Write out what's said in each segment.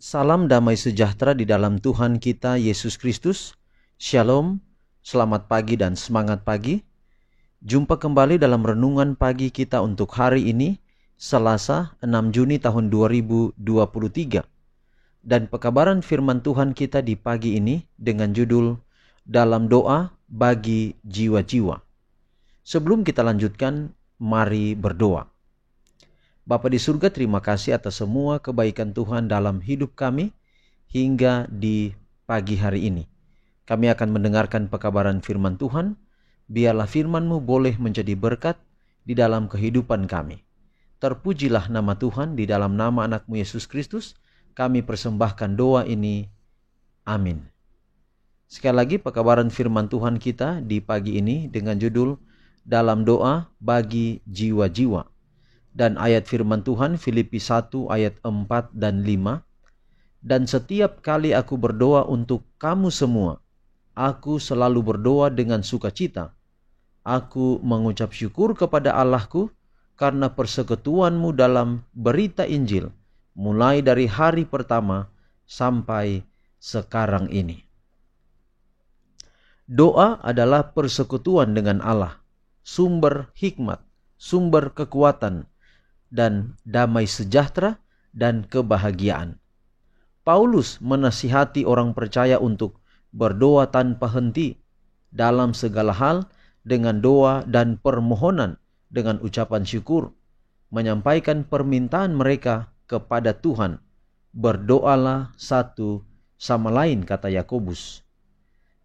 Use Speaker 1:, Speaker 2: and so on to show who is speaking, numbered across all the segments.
Speaker 1: Salam damai sejahtera di dalam Tuhan kita Yesus Kristus. Shalom, selamat pagi dan semangat pagi. Jumpa kembali dalam renungan pagi kita untuk hari ini, Selasa 6 Juni tahun 2023. Dan pekabaran firman Tuhan kita di pagi ini dengan judul Dalam Doa Bagi Jiwa-Jiwa. Sebelum kita lanjutkan, mari berdoa. Bapa di surga, terima kasih atas semua kebaikan Tuhan dalam hidup kami hingga di pagi hari ini. Kami akan mendengarkan pekabaran firman Tuhan. Biarlah firman-Mu boleh menjadi berkat di dalam kehidupan kami. Terpujilah nama Tuhan, di dalam nama anak-Mu Yesus Kristus kami persembahkan doa ini. Amin. Sekali lagi pekabaran firman Tuhan kita di pagi ini dengan judul Dalam Doa Bagi Jiwa-Jiwa. Dan ayat firman Tuhan Filipi 1 ayat 4 dan 5. Dan setiap kali aku berdoa untuk kamu semua, aku selalu berdoa dengan sukacita. Aku mengucap syukur kepada Allahku karena persekutuanmu dalam berita Injil, mulai dari hari pertama sampai sekarang ini. Doa adalah persekutuan dengan Allah, sumber hikmat, sumber kekuatan, dan damai sejahtera dan kebahagiaan. Paulus menasihati orang percaya untuk berdoa tanpa henti dalam segala hal dengan doa dan permohonan dengan ucapan syukur, menyampaikan permintaan mereka kepada Tuhan. Berdoalah satu sama lain, kata Yakobus.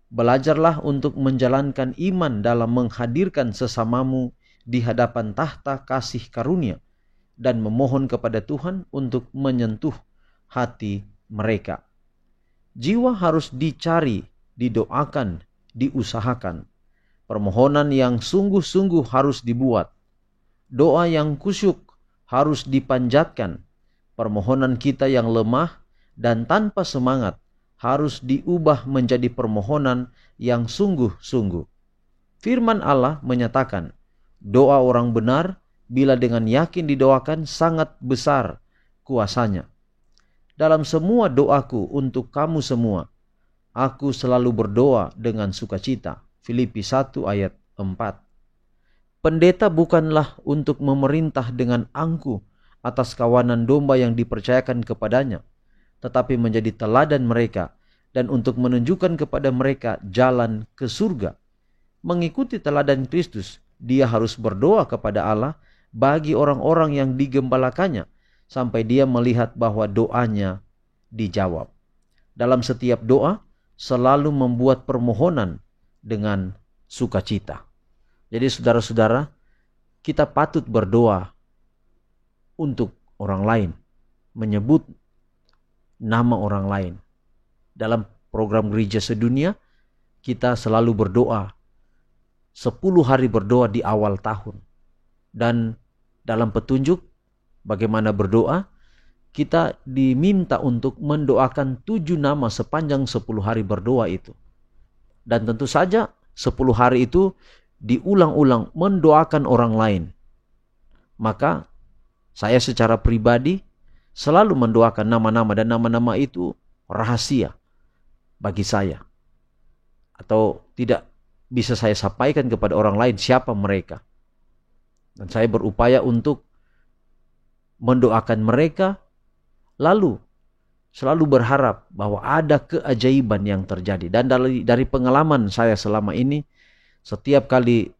Speaker 1: Belajarlah untuk menjalankan iman dalam menghadirkan sesamamu di hadapan tahta kasih karunia dan memohon kepada Tuhan untuk menyentuh hati mereka. Jiwa harus dicari, didoakan, diusahakan. Permohonan yang sungguh-sungguh harus dibuat. Doa yang kusyuk harus dipanjatkan. Permohonan kita yang lemah dan tanpa semangat harus diubah menjadi permohonan yang sungguh-sungguh. Firman Allah menyatakan, doa orang benar bila dengan yakin didoakan sangat besar kuasanya. Dalam semua doaku untuk kamu semua, aku selalu berdoa dengan sukacita. Filipi 1 ayat 4. Pendeta bukanlah untuk memerintah dengan angkuh atas kawanan domba yang dipercayakan kepadanya, tetapi menjadi teladan mereka dan untuk menunjukkan kepada mereka jalan ke surga. Mengikuti teladan Kristus, dia harus berdoa kepada Allah bagi orang-orang yang digembalakannya sampai dia melihat bahwa doanya dijawab. Dalam setiap doa selalu membuat permohonan dengan sukacita. Jadi saudara-saudara, kita patut berdoa untuk orang lain, menyebut nama orang lain. Dalam program gereja sedunia, kita selalu berdoa 10 hari berdoa di awal tahun. Dan dalam petunjuk bagaimana berdoa, kita diminta untuk mendoakan 7 nama sepanjang 10 hari berdoa itu. Dan tentu saja 10 hari itu diulang-ulang mendoakan orang lain. Maka saya secara pribadi selalu mendoakan nama-nama, dan nama-nama itu rahasia bagi saya. Atau tidak bisa saya sampaikan kepada orang lain siapa mereka. Dan saya berupaya untuk mendoakan mereka, lalu selalu berharap bahwa ada keajaiban yang terjadi. Dan dari pengalaman saya selama ini, setiap kali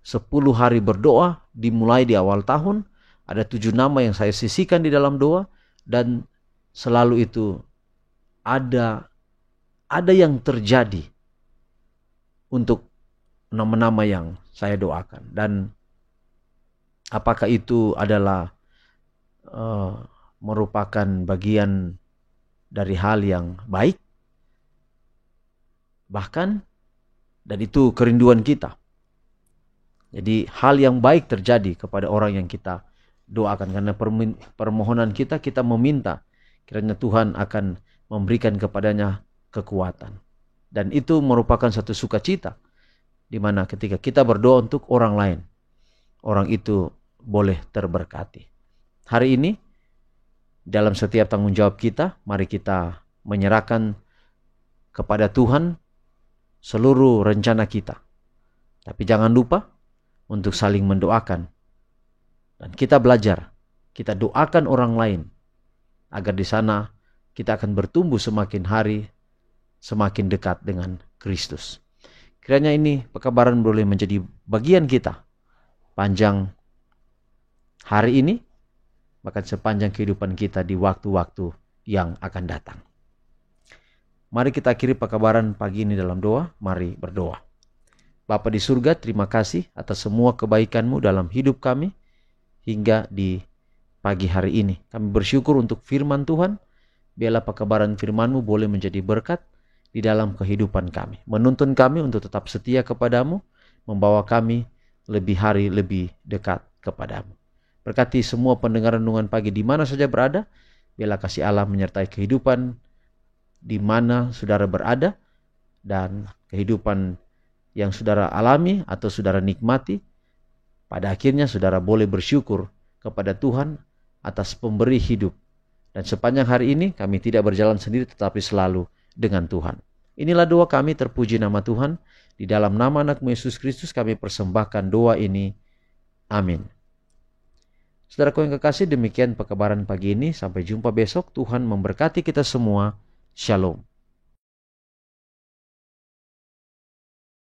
Speaker 1: 10 hari berdoa dimulai di awal tahun, ada 7 nama yang saya sisihkan di dalam doa, dan selalu itu ada yang terjadi untuk nama-nama yang saya doakan. Dan apakah itu adalah merupakan bagian dari hal yang baik? Bahkan, dan itu kerinduan kita. Jadi hal yang baik terjadi kepada orang yang kita doakan. Karena permohonan kita meminta kiranya Tuhan akan memberikan kepadanya kekuatan. Dan itu merupakan satu sukacita, di mana ketika kita berdoa untuk orang lain, orang itu boleh terberkati. Hari ini Dalam setiap tanggung jawab kita, mari kita menyerahkan kepada Tuhan seluruh rencana kita. Tapi jangan lupa untuk saling mendoakan. Dan kita belajar, kita doakan orang lain, agar di sana kita akan bertumbuh semakin hari, semakin dekat dengan Kristus. Kiranya ini pekabaran boleh menjadi bagian kita panjang hari ini, bahkan sepanjang kehidupan kita di waktu-waktu yang akan datang. Mari kita akhiri pekabaran pagi ini dalam doa. Mari berdoa. Bapa di surga, terima kasih atas semua kebaikan-Mu dalam hidup kami hingga di pagi hari ini. Kami bersyukur untuk firman Tuhan. Biarlah pekabaran firman-Mu boleh menjadi berkat di dalam kehidupan kami. Menuntun kami untuk tetap setia kepadamu, membawa kami lebih hari lebih dekat kepadamu. Berkati semua pendengar renungan pagi di mana saja berada. Biarlah kasih Allah menyertai kehidupan di mana saudara berada, dan kehidupan yang saudara alami atau saudara nikmati. Pada akhirnya saudara boleh bersyukur kepada Tuhan atas pemberi hidup. Dan sepanjang hari ini kami tidak berjalan sendiri, tetapi selalu dengan Tuhan. Inilah doa kami, terpuji nama Tuhan. Di dalam nama anak-Mu Yesus Kristus kami persembahkan doa ini. Amin. Saudaraku yang kekasih, demikian pekabaran pagi ini. Sampai jumpa besok. Tuhan memberkati kita semua. Shalom.